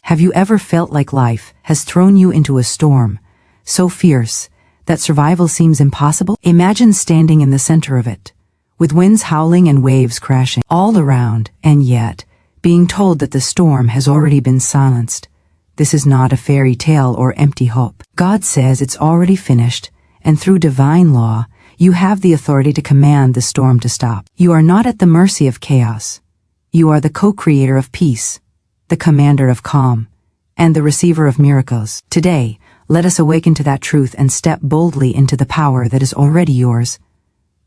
Have you ever felt like life has thrown you into a storm, so fierce that survival seems impossible? Imagine standing in the center of it, with winds howling and waves crashing all around, and yet being told that the storm has already been silenced. This is not a fairy tale or empty hope. God says it's already finished, and through divine law, you have the authority to command the storm to stop. You are not at the mercy of chaos. You are the co-creator of peace, the commander of calm, and the receiver of miracles. Today, let us awaken to that truth and step boldly into the power that is already yours.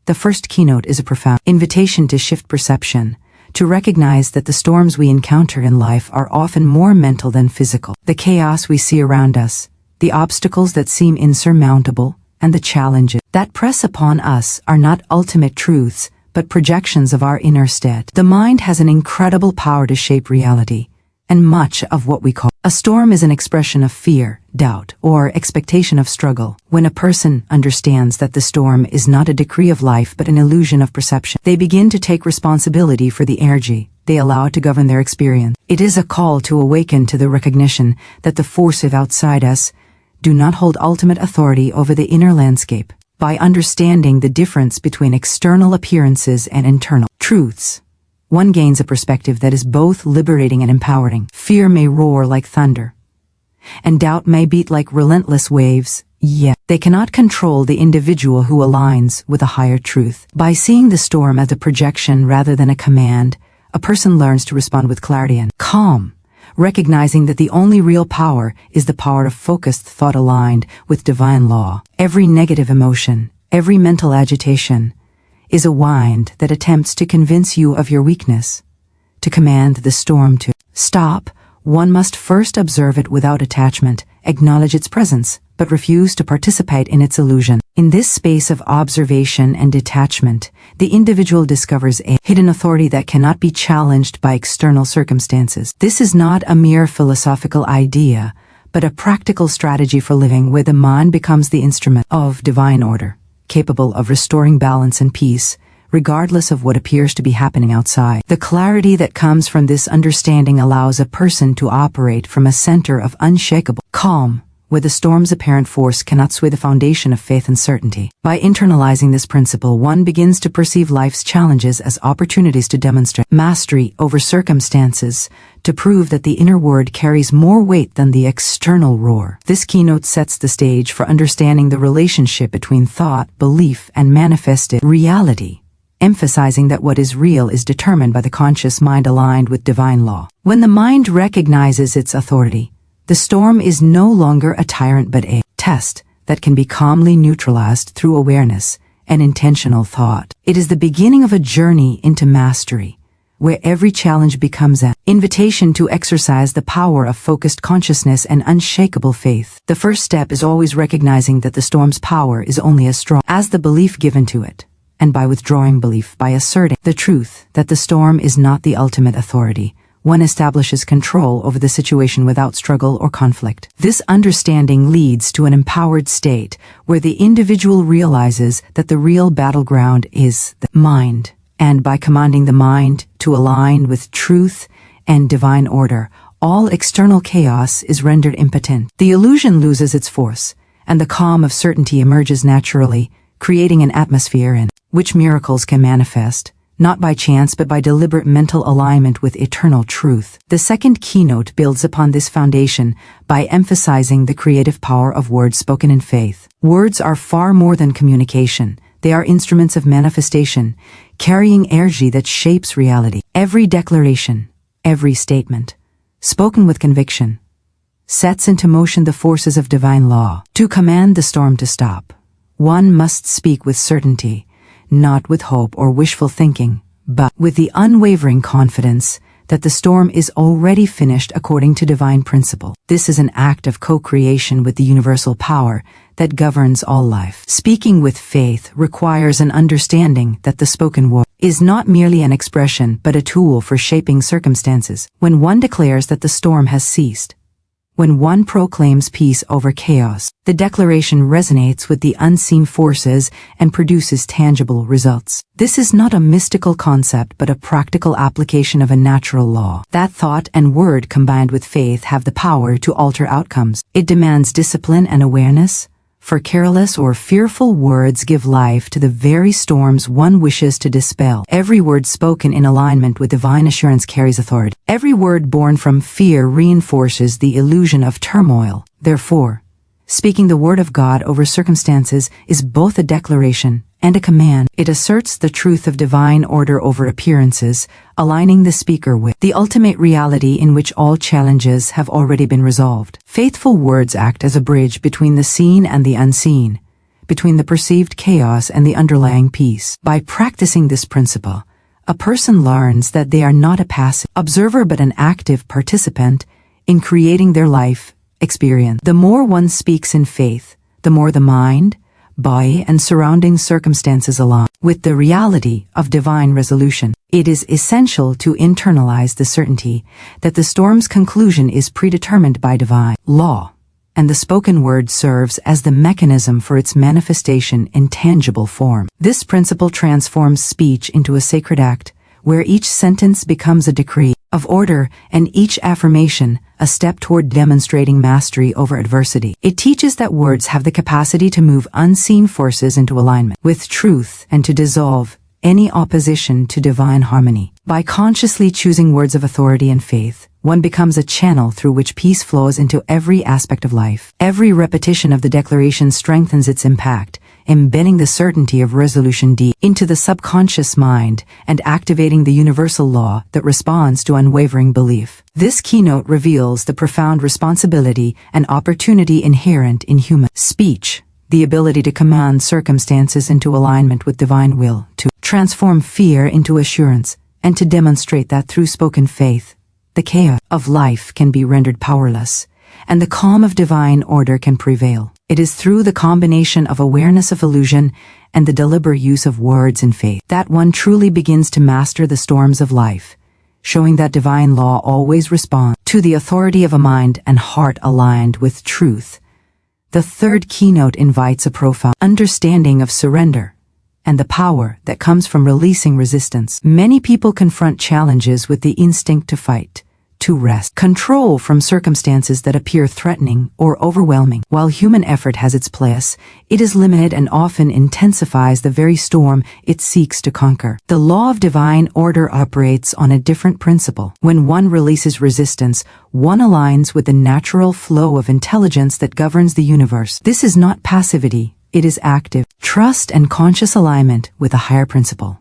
The first keynote is a profound invitation to shift perception, to recognize that the storms we encounter in life are often more mental than physical. The chaos we see around us, the obstacles that seem insurmountable, and the challenges that press upon us are not ultimate truths, but projections of our inner state. The mind has an incredible power to shape reality, and much of what we call a storm is an expression of fear, doubt, or expectation of struggle. When a person understands that the storm is not a decree of life but an illusion of perception, they begin to take responsibility for the energy they allow to govern their experience. It is a call to awaken to the recognition that the forces outside us do not hold ultimate authority over the inner landscape. By understanding the difference between external appearances and internal truths, one gains a perspective that is both liberating and empowering. Fear may roar like thunder, and doubt may beat like relentless waves, yet they cannot control the individual who aligns with a higher truth. By seeing the storm as a projection rather than a command, a person learns to respond with clarity and calm, recognizing that the only real power is the power of focused thought aligned with divine law. Every negative emotion, every mental agitation, is a wind that attempts to convince you of your weakness. To command the storm to stop, one must first observe it without attachment, acknowledge its presence, but refuse to participate in its illusion. In this space of observation and detachment, the individual discovers a hidden authority that cannot be challenged by external circumstances. This is not a mere philosophical idea, but a practical strategy for living where the mind becomes the instrument of divine order, capable of restoring balance and peace, regardless of what appears to be happening outside. The clarity that comes from this understanding allows a person to operate from a center of unshakable calm, where the storm's apparent force cannot sway the foundation of faith and certainty. By internalizing this principle, one begins to perceive life's challenges as opportunities to demonstrate mastery over circumstances, to prove that the inner word carries more weight than the external roar. This keynote sets the stage for understanding the relationship between thought, belief, and manifested reality, emphasizing that what is real is determined by the conscious mind aligned with divine law. When the mind recognizes its authority, the storm is no longer a tyrant but a test that can be calmly neutralized through awareness and intentional thought. It is the beginning of a journey into mastery, where every challenge becomes an invitation to exercise the power of focused consciousness and unshakable faith. The first step is always recognizing that the storm's power is only as strong as the belief given to it, and by withdrawing belief, by asserting the truth that the storm is not the ultimate authority, one establishes control over the situation without struggle or conflict. This understanding leads to an empowered state where the individual realizes that the real battleground is the mind, and by commanding the mind to align with truth and divine order, all external chaos is rendered impotent. The illusion loses its force, and the calm of certainty emerges naturally, creating an atmosphere in which miracles can manifest, not by chance but by deliberate mental alignment with eternal truth. The second keynote builds upon this foundation by emphasizing the creative power of words spoken in faith. Words are far more than communication. They are instruments of manifestation, carrying energy that shapes reality. Every declaration, every statement, spoken with conviction, sets into motion the forces of divine law. To command the storm to stop, one must speak with certainty, not with hope or wishful thinking, but with the unwavering confidence that the storm is already finished according to divine principle. This is an act of co-creation with the universal power that governs all life. Speaking with faith requires an understanding that the spoken word is not merely an expression but a tool for shaping circumstances. When one declares that the storm has ceased, When one proclaims peace over chaos, the declaration resonates with the unseen forces and produces tangible results. This is not a mystical concept but a practical application of a natural law. That thought and word combined with faith have the power to alter outcomes. It demands discipline and awareness, for careless or fearful words give life to the very storms one wishes to dispel. Every word spoken in alignment with divine assurance carries authority. Every word born from fear reinforces the illusion of turmoil. Therefore, speaking the word of God over circumstances is both a declaration and a command. It asserts the truth of divine order over appearances, aligning the speaker with the ultimate reality in which all challenges have already been resolved. Faithful words act as a bridge between the seen and the unseen, between the perceived chaos and the underlying peace. By practicing this principle, a person learns that they are not a passive observer but an active participant in creating their life experience. The more one speaks in faith, the more the mind, body, and surrounding circumstances align with the reality of divine resolution. It is essential to internalize the certainty that the storm's conclusion is predetermined by divine law, and the spoken word serves as the mechanism for its manifestation in tangible form. This principle transforms speech into a sacred act, where each sentence becomes a decree of order and each affirmation a step toward demonstrating mastery over adversity. It teaches that words have the capacity to move unseen forces into alignment with truth and to dissolve any opposition to divine harmony. By consciously choosing words of authority and faith, one becomes a channel through which peace flows into every aspect of life. Every repetition of the declaration strengthens its impact, embedding the certainty of resolution deep into the subconscious mind and activating the universal law that responds to unwavering belief. This keynote reveals the profound responsibility and opportunity inherent in human speech, the ability to command circumstances into alignment with divine will, to transform fear into assurance, and to demonstrate that through spoken faith, the chaos of life can be rendered powerless, and the calm of divine order can prevail. It is through the combination of awareness of illusion and the deliberate use of words in faith that one truly begins to master the storms of life, showing that divine law always responds to the authority of a mind and heart aligned with truth. The third keynote invites a profound understanding of surrender and the power that comes from releasing resistance. Many people confront challenges with the instinct to fight, to wrest control from circumstances that appear threatening or overwhelming. While human effort has its place, it is limited and often intensifies the very storm it seeks to conquer. The law of divine order operates on a different principle. When one releases resistance, one aligns with the natural flow of intelligence that governs the universe. This is not passivity, it is active trust and conscious alignment with a higher principle.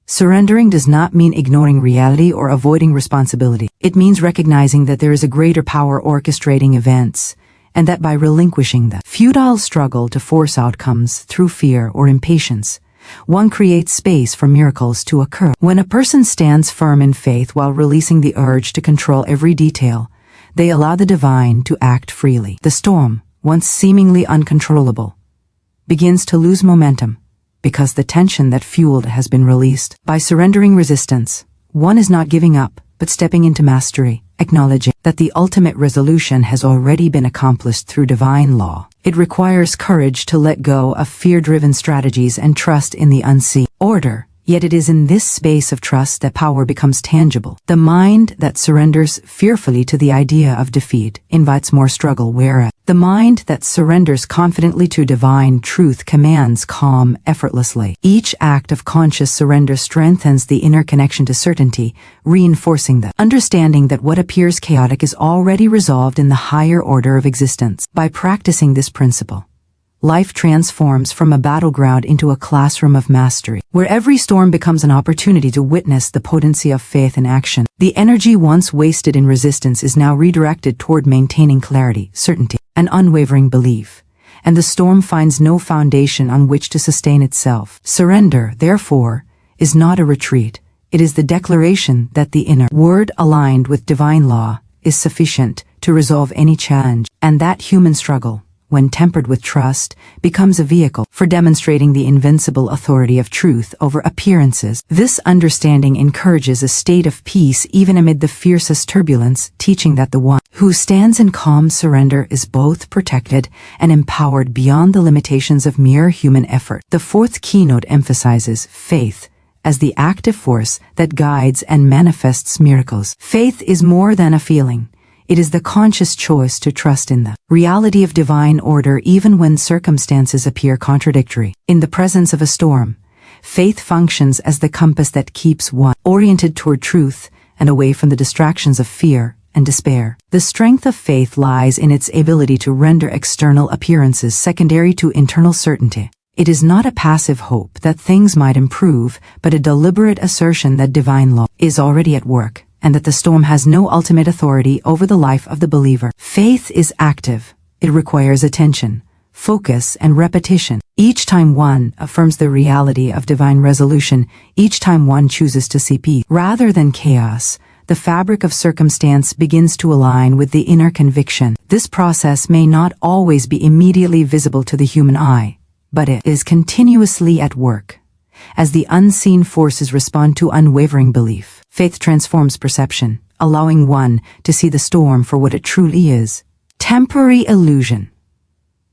Surrendering does not mean ignoring reality or avoiding responsibility. It means recognizing that there is a greater power orchestrating events, and that by relinquishing the futile struggle to force outcomes through fear or impatience, one creates space for miracles to occur. When a person stands firm in faith while releasing the urge to control every detail, they allow the divine to act freely. The storm, once seemingly uncontrollable, begins to lose momentum, because the tension that fueled has been released. By surrendering resistance, one is not giving up, but stepping into mastery, acknowledging that the ultimate resolution has already been accomplished through divine law. It requires courage to let go of fear-driven strategies and trust in the unseen order. Yet it is in this space of trust that power becomes tangible. The mind that surrenders fearfully to the idea of defeat invites more struggle, whereas the mind that surrenders confidently to divine truth commands calm effortlessly. Each act of conscious surrender strengthens the inner connection to certainty, reinforcing the understanding that what appears chaotic is already resolved in the higher order of existence. By practicing this principle, life transforms from a battleground into a classroom of mastery, where every storm becomes an opportunity to witness the potency of faith in action. The energy once wasted in resistance is now redirected toward maintaining clarity, certainty, and unwavering belief, and the storm finds no foundation on which to sustain itself. Surrender, therefore, is not a retreat. It is the declaration that the inner word aligned with divine law is sufficient to resolve any challenge, and that human struggle, when tempered with trust, becomes a vehicle for demonstrating the invincible authority of truth over appearances. This understanding encourages a state of peace even amid the fiercest turbulence, teaching that the one who stands in calm surrender is both protected and empowered beyond the limitations of mere human effort. The fourth keynote emphasizes faith as the active force that guides and manifests miracles. Faith is more than a feeling. It is the conscious choice to trust in the reality of divine order even when circumstances appear contradictory. In the presence of a storm, faith functions as the compass that keeps one oriented toward truth and away from the distractions of fear and despair. The strength of faith lies in its ability to render external appearances secondary to internal certainty. It is not a passive hope that things might improve, but a deliberate assertion that divine law is already at work, and that the storm has no ultimate authority over the life of the believer. Faith is active. It requires attention, focus, and repetition. Each time one affirms the reality of divine resolution, each time one chooses to see peace rather than chaos, the fabric of circumstance begins to align with the inner conviction. This process may not always be immediately visible to the human eye, but it is continuously at work. As the unseen forces respond to unwavering belief, faith transforms perception, allowing one to see the storm for what it truly is: temporary illusion,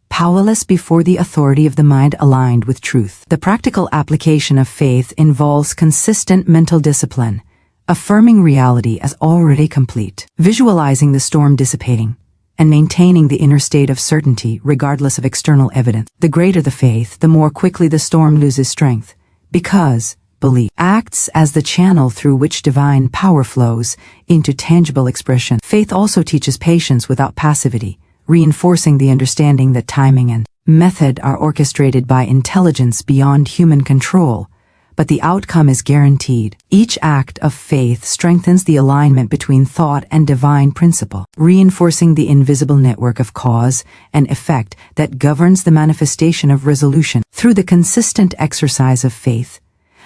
powerless before the authority of the mind aligned with truth. The practical application of faith involves consistent mental discipline, affirming reality as already complete, visualizing the storm dissipating, and maintaining the inner state of certainty regardless of external evidence. The greater the faith, the more quickly the storm loses strength, because belief acts as the channel through which divine power flows into tangible expression. Faith also teaches patience without passivity, reinforcing the understanding that timing and method are orchestrated by intelligence beyond human control, but the outcome is guaranteed. Each act of faith strengthens the alignment between thought and divine principle, reinforcing the invisible network of cause and effect that governs the manifestation of resolution. Through the consistent exercise of faith,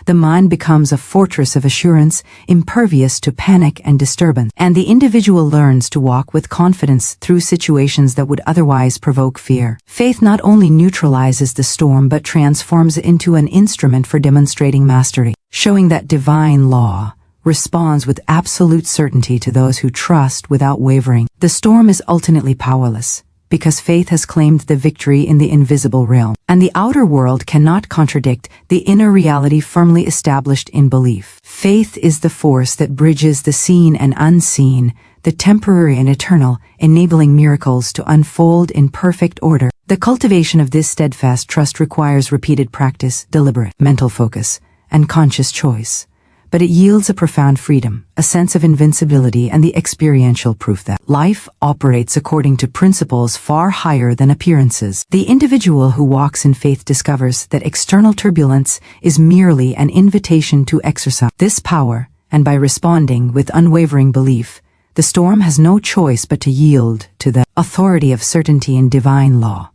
the mind becomes a fortress of assurance, impervious to panic and disturbance, and the individual learns to walk with confidence through situations that would otherwise provoke fear. Faith not only neutralizes the storm but transforms it into an instrument for demonstrating mastery, showing that divine law responds with absolute certainty to those who trust without wavering. The storm is ultimately powerless, because faith has claimed the victory in the invisible realm, and the outer world cannot contradict the inner reality firmly established in belief. Faith is the force that bridges the seen and unseen, the temporary and eternal, enabling miracles to unfold in perfect order. The cultivation of this steadfast trust requires repeated practice, deliberate mental focus, and conscious choice. But it yields a profound freedom, a sense of invincibility, and the experiential proof that life operates according to principles far higher than appearances. The individual who walks in faith discovers that external turbulence is merely an invitation to exercise this power, and by responding with unwavering belief, the storm has no choice but to yield to the authority of certainty in divine law.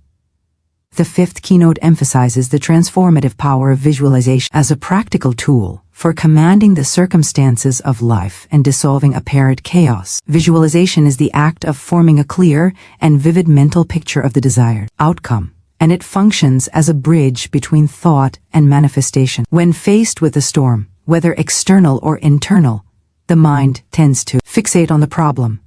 The fifth keynote emphasizes the transformative power of visualization as a practical tool for commanding the circumstances of life and dissolving apparent chaos. Visualization is the act of forming a clear and vivid mental picture of the desired outcome, and it functions as a bridge between thought and manifestation. When faced with a storm, whether external or internal, the mind tends to fixate on the problem,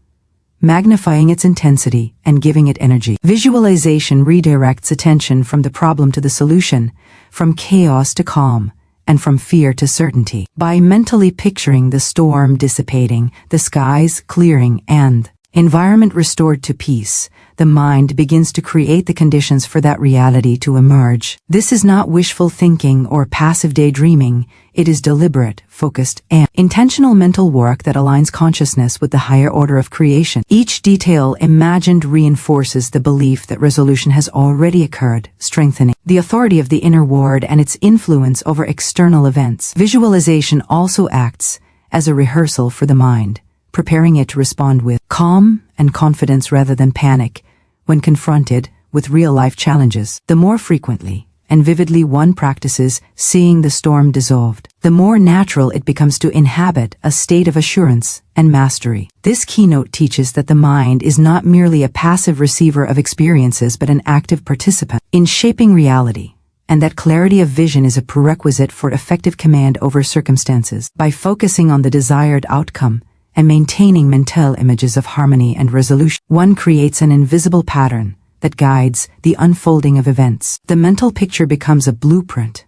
magnifying its intensity and giving it energy. Visualization redirects attention from the problem to the solution, from chaos to calm, and from fear to certainty. By mentally picturing the storm dissipating, the skies clearing, and environment restored to peace, the mind begins to create the conditions for that reality to emerge. This is not wishful thinking or passive daydreaming. It is deliberate, focused, and intentional mental work that aligns consciousness with the higher order of creation. Each detail imagined reinforces the belief that resolution has already occurred, strengthening the authority of the inner world and its influence over external events. Visualization also acts as a rehearsal for the mind, preparing it to respond with calm and confidence rather than panic when confronted with real-life challenges. The more frequently and vividly one practices seeing the storm dissolved, the more natural it becomes to inhabit a state of assurance and mastery. This keynote teaches that the mind is not merely a passive receiver of experiences but an active participant in shaping reality, and that clarity of vision is a prerequisite for effective command over circumstances. By focusing on the desired outcome and maintaining mental images of harmony and resolution, one creates an invisible pattern that guides the unfolding of events. The mental picture becomes a blueprint,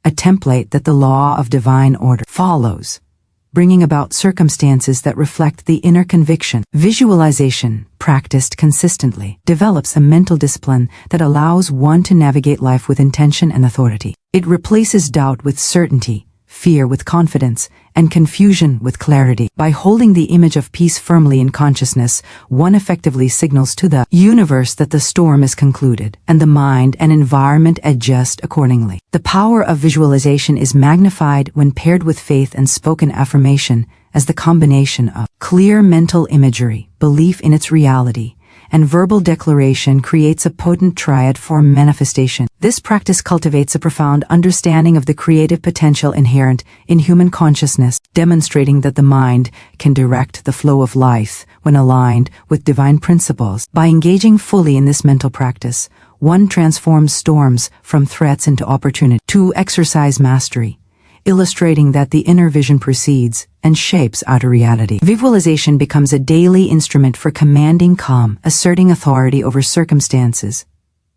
a template that the law of divine order follows, bringing about circumstances that reflect the inner conviction. Visualization, practiced consistently, develops a mental discipline that allows one to navigate life with intention and authority. It replaces doubt with certainty, fear with confidence, and confusion with clarity. By holding the image of peace firmly in consciousness, one effectively signals to the universe that the storm is concluded, and the mind and environment adjust accordingly. The power of visualization is magnified when paired with faith and spoken affirmation, as the combination of clear mental imagery, belief in its reality, and verbal declaration creates a potent triad for manifestation. This practice cultivates a profound understanding of the creative potential inherent in human consciousness, demonstrating that the mind can direct the flow of life when aligned with divine principles. By engaging fully in this mental practice, one transforms storms from threats into opportunity to exercise mastery, illustrating that the inner vision precedes and shapes outer reality. Visualization becomes a daily instrument for commanding calm, asserting authority over circumstances,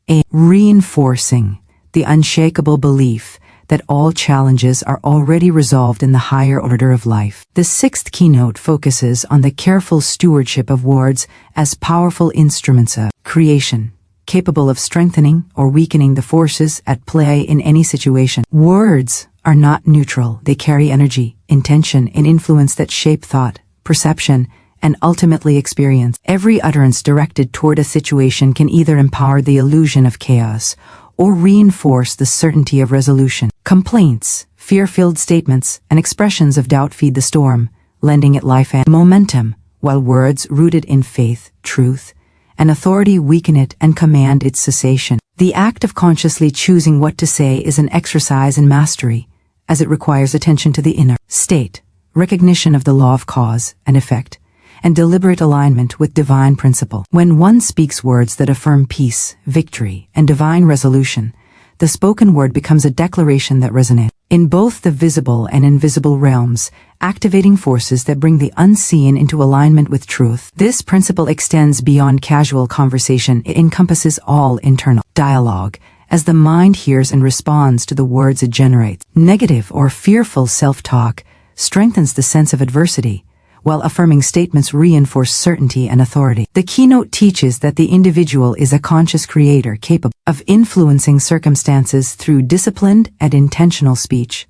and reinforcing the unshakable belief that all challenges are already resolved in the higher order of life. The sixth keynote focuses on the careful stewardship of words as powerful instruments of creation, capable of strengthening or weakening the forces at play in any situation. Words are not neutral. They carry energy, intention, and influence that shape thought, perception, and ultimately experience. Every utterance directed toward a situation can either empower the illusion of chaos or reinforce the certainty of resolution. Complaints, fear-filled statements, and expressions of doubt feed the storm, lending it life and momentum, while words rooted in faith, truth, and authority weaken it and command its cessation. The act of consciously choosing what to say is an exercise in mastery, as it requires attention to the inner state, recognition of the law of cause and effect, and deliberate alignment with divine principle. When one speaks words that affirm peace, victory, and divine resolution, the spoken word becomes a declaration that resonates in both the visible and invisible realms, activating forces that bring the unseen into alignment with truth. This principle extends beyond casual conversation. It encompasses all internal dialogue, as the mind hears and responds to the words it generates. Negative or fearful self-talk strengthens the sense of adversity, while affirming statements reinforce certainty and authority. The keynote teaches that the individual is a conscious creator capable of influencing circumstances through disciplined and intentional speech.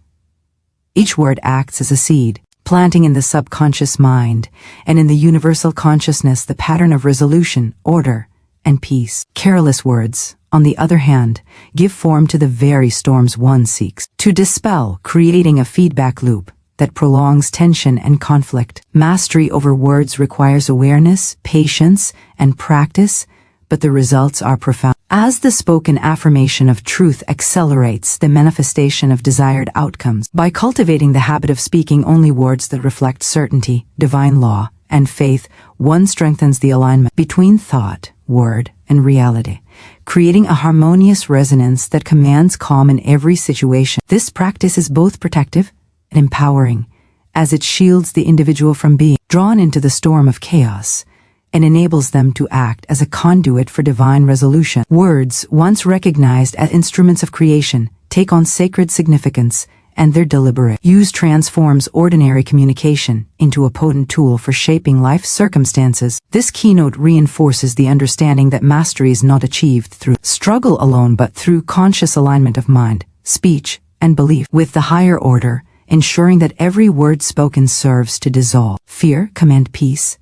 Each word acts as a seed, planting in the subconscious mind and in the universal consciousness the pattern of resolution, order, and peace. Careless words, on the other hand, give form to the very storms one seeks to dispel, creating a feedback loop that prolongs tension and conflict. Mastery over words requires awareness, patience, and practice, but the results are profound. As the spoken affirmation of truth accelerates the manifestation of desired outcomes, by cultivating the habit of speaking only words that reflect certainty, divine law, and faith, one strengthens the alignment between thought, word, and reality, creating a harmonious resonance that commands calm in every situation. This practice is both protective and empowering, as it shields the individual from being drawn into the storm of chaos and enables them to act as a conduit for divine resolution. Words, once recognized as instruments of creation, take on sacred significance, and their deliberate use transforms ordinary communication into a potent tool for shaping life circumstances. This keynote reinforces the understanding that mastery is not achieved through struggle alone but through conscious alignment of mind, speech, and belief with the higher order, ensuring that every word spoken serves to dissolve fear, command peace,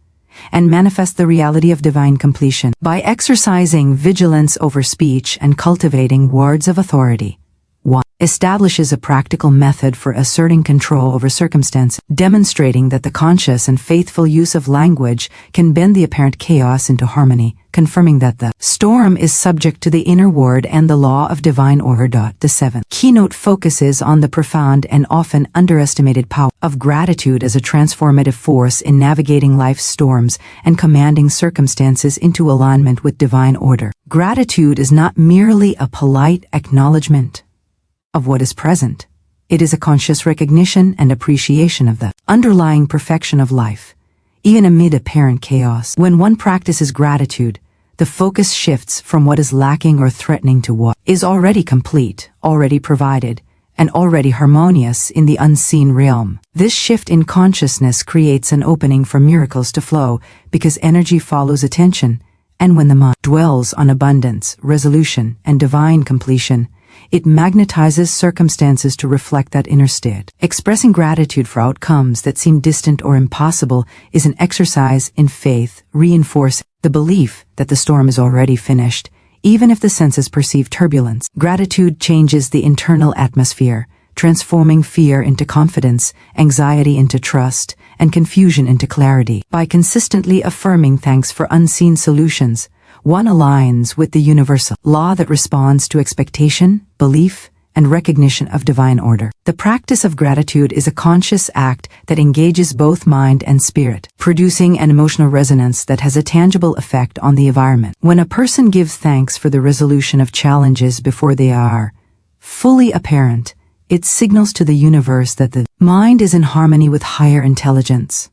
and manifest the reality of divine completion. By exercising vigilance over speech and cultivating words of authority, one establishes a practical method for asserting control over circumstances, demonstrating that the conscious and faithful use of language can bend the apparent chaos into harmony, confirming that the storm is subject to the inner word and the law of divine order. The seventh keynote focuses on the profound and often underestimated power of gratitude as a transformative force in navigating life's storms and commanding circumstances into alignment with divine order. Gratitude is not merely a polite acknowledgement of what is present. It is a conscious recognition and appreciation of the underlying perfection of life, even amid apparent chaos. When one practices gratitude, the focus shifts from what is lacking or threatening to what is already complete, already provided, and already harmonious in the unseen realm. This shift in consciousness creates an opening for miracles to flow because energy follows attention, and when the mind dwells on abundance, resolution, and divine completion, it magnetizes circumstances to reflect that inner state. Expressing gratitude for outcomes that seem distant or impossible is an exercise in faith, reinforcing the belief that the storm is already finished, even if the senses perceive turbulence. Gratitude changes the internal atmosphere, transforming fear into confidence, anxiety into trust, and confusion into clarity. By consistently affirming thanks for unseen solutions, one aligns with the universal law that responds to expectation, belief, and recognition of divine order. The practice of gratitude is a conscious act that engages both mind and spirit, producing an emotional resonance that has a tangible effect on the environment. When a person gives thanks for the resolution of challenges before they are fully apparent, it signals to the universe that the mind is in harmony with higher intelligence,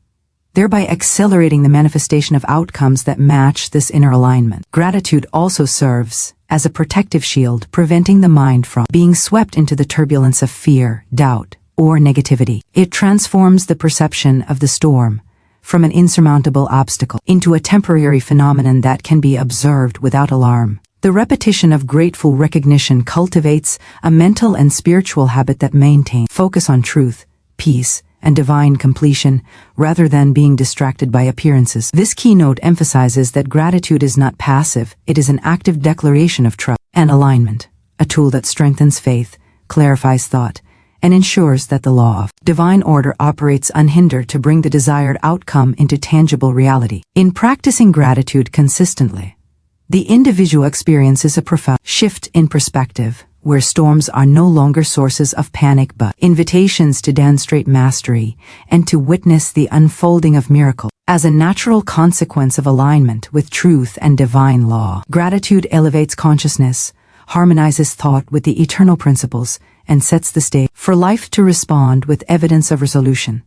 thereby accelerating the manifestation of outcomes that match this inner alignment. Gratitude also serves as a protective shield, preventing the mind from being swept into the turbulence of fear, doubt, or negativity. It transforms the perception of the storm from an insurmountable obstacle into a temporary phenomenon that can be observed without alarm. The repetition of grateful recognition cultivates a mental and spiritual habit that maintains focus on truth, peace, and divine completion, rather than being distracted by appearances. This keynote emphasizes that gratitude is not passive, it is an active declaration of trust and alignment, a tool that strengthens faith, clarifies thought, and ensures that the law of divine order operates unhindered to bring the desired outcome into tangible reality. In practicing gratitude consistently, the individual experiences a profound shift in perspective, where storms are no longer sources of panic but invitations to demonstrate mastery and to witness the unfolding of miracles. As a natural consequence of alignment with truth and divine law, gratitude elevates consciousness, harmonizes thought with the eternal principles, and sets the stage for life to respond with evidence of resolution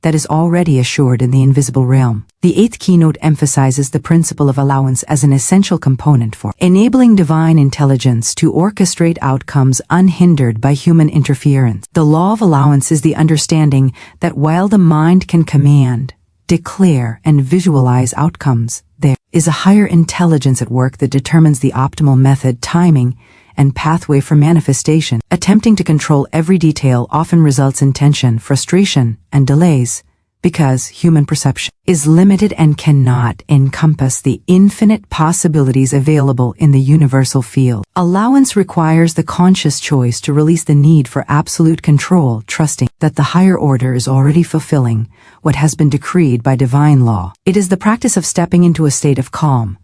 that is already assured in the invisible realm. The eighth keynote emphasizes the principle of allowance as an essential component for enabling divine intelligence to orchestrate outcomes unhindered by human interference. The law of allowance is the understanding that while the mind can command, declare, and visualize outcomes, there is a higher intelligence at work that determines the optimal method, timing, and pathway for manifestation. Attempting to control every detail often results in tension, frustration, and delays, because human perception is limited and cannot encompass the infinite possibilities available in the universal field. Allowance requires the conscious choice to release the need for absolute control, trusting that the higher order is already fulfilling what has been decreed by divine law. It is the practice of stepping into a state of calm,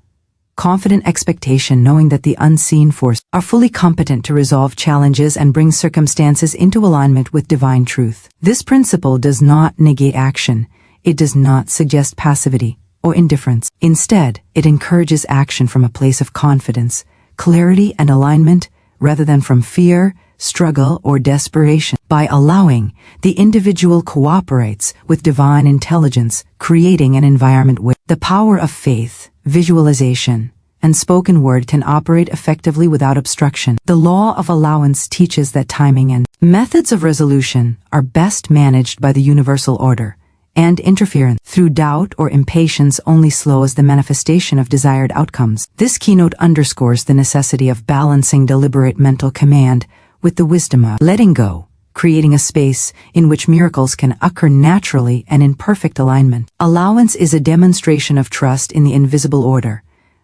confident expectation, knowing that the unseen forces are fully competent to resolve challenges and bring circumstances into alignment with divine truth. This principle does not negate action. It does not suggest passivity or indifference. Instead, it encourages action from a place of confidence, clarity, and alignment, rather than from fear, struggle, or desperation. By allowing, the individual cooperates with divine intelligence, creating an environment where the power of faith, visualization, and spoken word can operate effectively without obstruction. The law of allowance teaches that timing and methods of resolution are best managed by the universal order, and interference through doubt or impatience only slows the manifestation of desired outcomes. This keynote underscores the necessity of balancing deliberate mental command with the wisdom of letting go, creating a space in which miracles can occur naturally and in perfect alignment. Allowance is a demonstration of trust in the invisible order,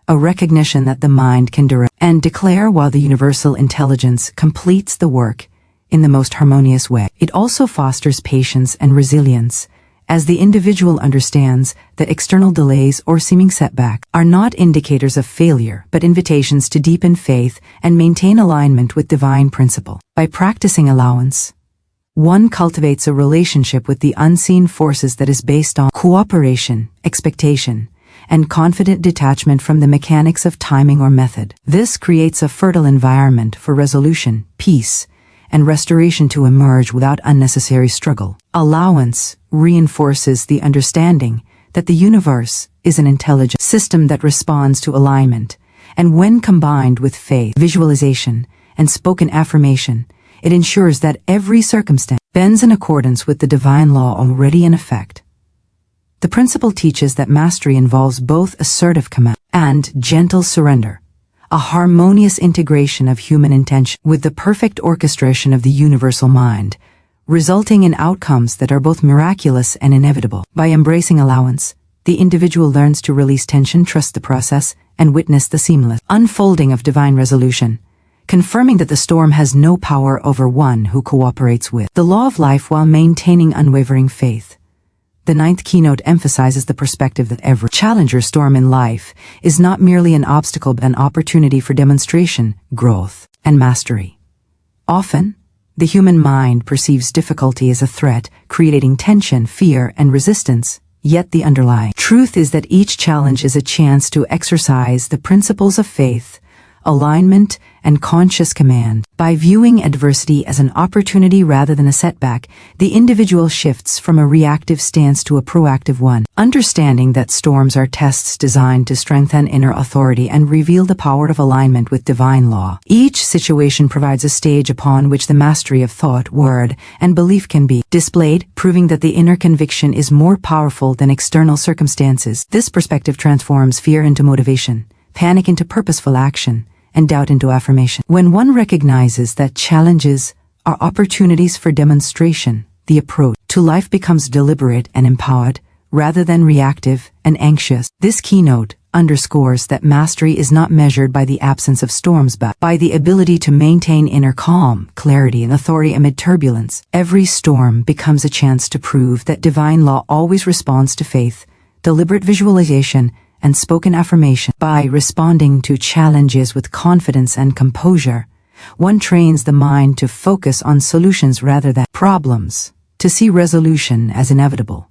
a recognition that the mind can direct and declare while the universal intelligence completes the work, in the most harmonious way. It also fosters patience and resilience, as the individual understands that external delays or seeming setbacks are not indicators of failure, but invitations to deepen faith and maintain alignment with divine principle. By practicing allowance, one cultivates a relationship with the unseen forces that is based on cooperation, expectation, and confident detachment from the mechanics of timing or method. This creates a fertile environment for resolution, peace, and restoration to emerge without unnecessary struggle. Allowance reinforces the understanding that the universe is an intelligent system that responds to alignment, and when combined with faith, visualization, and spoken affirmation, it ensures that every circumstance bends in accordance with the divine law already in effect. The principle teaches that mastery involves both assertive command and gentle surrender, a harmonious integration of human intention with the perfect orchestration of the universal mind, resulting in outcomes that are both miraculous and inevitable. By embracing allowance, the individual learns to release tension, trust the process, and witness the seamless unfolding of divine resolution, confirming that the storm has no power over one who cooperates with the law of life while maintaining unwavering faith. The ninth keynote emphasizes the perspective that every challenge or storm in life is not merely an obstacle but an opportunity for demonstration, growth, and mastery. Often, the human mind perceives difficulty as a threat, creating tension, fear, and resistance, yet the underlying truth is that each challenge is a chance to exercise the principles of faith, alignment, and conscious command. By viewing adversity as an opportunity rather than a setback, the individual shifts from a reactive stance to a proactive one, understanding that storms are tests designed to strengthen inner authority and reveal the power of alignment with divine law. Each situation provides a stage upon which the mastery of thought, word, and belief can be displayed, proving that the inner conviction is more powerful than external circumstances. This perspective transforms fear into motivation, panic into purposeful action, and doubt into affirmation. When one recognizes that challenges are opportunities for demonstration, the approach to life becomes deliberate and empowered, rather than reactive and anxious. This keynote underscores that mastery is not measured by the absence of storms but by the ability to maintain inner calm, clarity, and authority amid turbulence. Every storm becomes a chance to prove that divine law always responds to faith, deliberate visualization, and spoken affirmation. By responding to challenges with confidence and composure, one trains the mind to focus on solutions rather than problems, to see resolution as inevitable,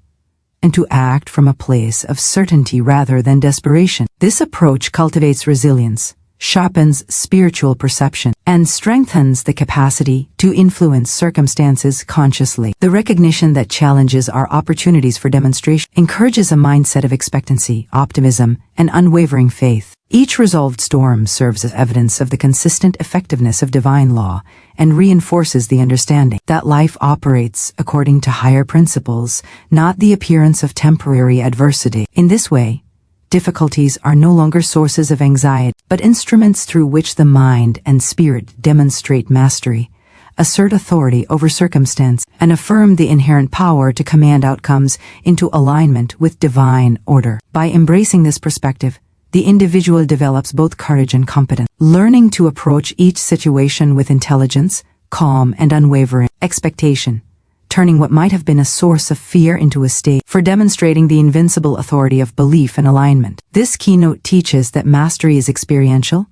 and to act from a place of certainty rather than desperation. This approach cultivates resilience, sharpens spiritual perception, and strengthens the capacity to influence circumstances consciously. The recognition that challenges are opportunities for demonstration encourages a mindset of expectancy, optimism, and unwavering faith. Each resolved storm serves as evidence of the consistent effectiveness of divine law and reinforces the understanding that life operates according to higher principles, not the appearance of temporary adversity. In this way, difficulties are no longer sources of anxiety, but instruments through which the mind and spirit demonstrate mastery, assert authority over circumstance, and affirm the inherent power to command outcomes into alignment with divine order. By embracing this perspective, the individual develops both courage and competence, learning to approach each situation with intelligence, calm, and unwavering expectation, turning what might have been a source of fear into a state for demonstrating the invincible authority of belief and alignment. This keynote teaches that mastery is experiential,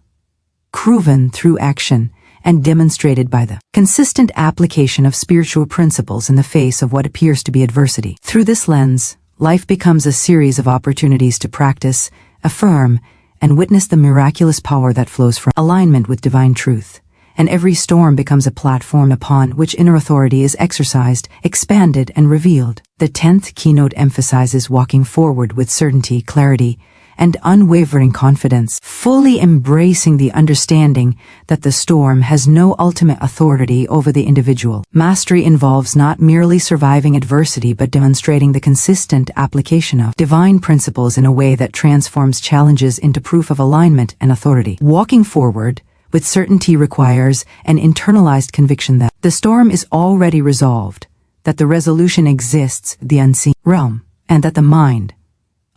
proven through action, and demonstrated by the consistent application of spiritual principles in the face of what appears to be adversity. Through this lens, life becomes a series of opportunities to practice, affirm, and witness the miraculous power that flows from alignment with divine truth. And every storm becomes a platform upon which inner authority is exercised, expanded, and revealed. The 10th keynote emphasizes walking forward with certainty, clarity, and unwavering confidence, fully embracing the understanding that the storm has no ultimate authority over the individual. Mastery involves not merely surviving adversity but demonstrating the consistent application of divine principles in a way that transforms challenges into proof of alignment and authority. Walking forward with certainty requires an internalized conviction that the storm is already resolved, that the resolution exists in the unseen realm, and that the mind,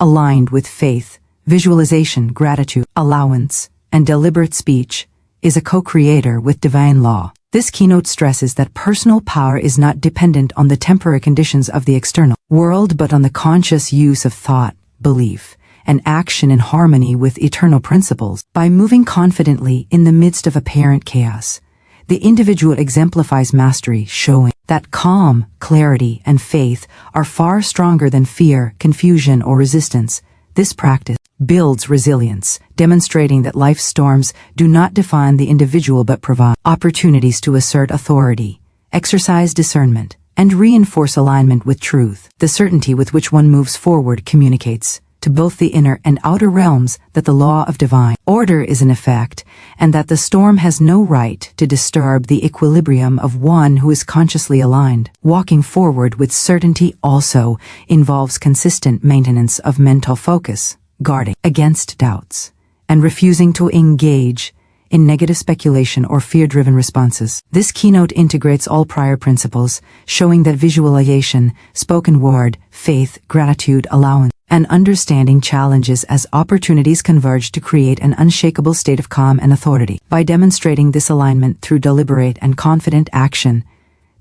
aligned with faith, visualization, gratitude, allowance, and deliberate speech, is a co-creator with divine law. This keynote stresses that personal power is not dependent on the temporary conditions of the external world but on the conscious use of thought, belief, and action in harmony with eternal principles. By moving confidently in the midst of apparent chaos, the individual exemplifies mastery, showing that calm, clarity, and faith are far stronger than fear, confusion, or resistance. This practice builds resilience, demonstrating that life's storms do not define the individual but provide opportunities to assert authority, exercise discernment, and reinforce alignment with truth. The certainty with which one moves forward communicates to both the inner and outer realms that the law of divine order is in effect, and that the storm has no right to disturb the equilibrium of one who is consciously aligned. Walking forward with certainty also involves consistent maintenance of mental focus, guarding against doubts, and refusing to engage in negative speculation or fear-driven responses. This keynote integrates all prior principles, showing that visualization, spoken word, faith, gratitude, allowance, and understanding challenges as opportunities converge to create an unshakable state of calm and authority. By demonstrating this alignment through deliberate and confident action,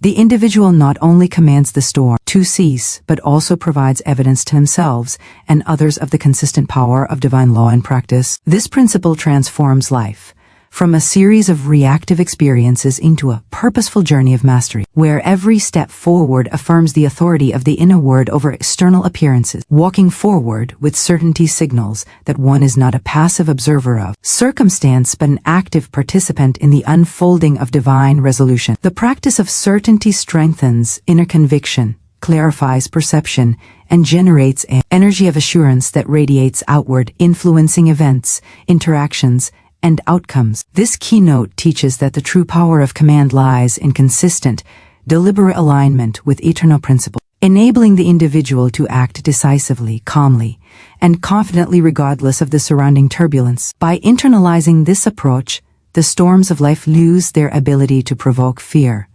the individual not only commands the storm to cease, but also provides evidence to themselves and others of the consistent power of divine law and practice. This principle transforms life from a series of reactive experiences into a purposeful journey of mastery, where every step forward affirms the authority of the inner word over external appearances. Walking forward with certainty signals that one is not a passive observer of circumstance but an active participant in the unfolding of divine resolution. The practice of certainty strengthens inner conviction, clarifies perception, and generates an energy of assurance that radiates outward, influencing events, interactions, and outcomes. This keynote teaches that the true power of command lies in consistent, deliberate alignment with eternal principles, enabling the individual to act decisively, calmly, and confidently regardless of the surrounding turbulence. By internalizing this approach, the storms of life lose their ability to provoke fear,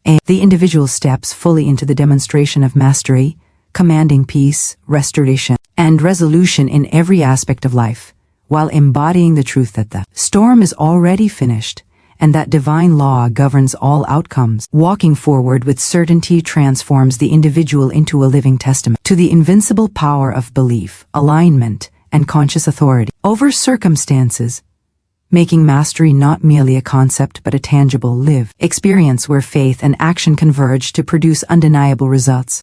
and the individual steps fully into the demonstration of mastery, commanding peace, restoration, and resolution in every aspect of life, while embodying the truth that the storm is already finished and that divine law governs all outcomes. Walking forward with certainty transforms the individual into a living testament to the invincible power of belief, alignment, and conscious authority over circumstances, making mastery not merely a concept but a tangible lived experience where faith and action converge to produce undeniable results.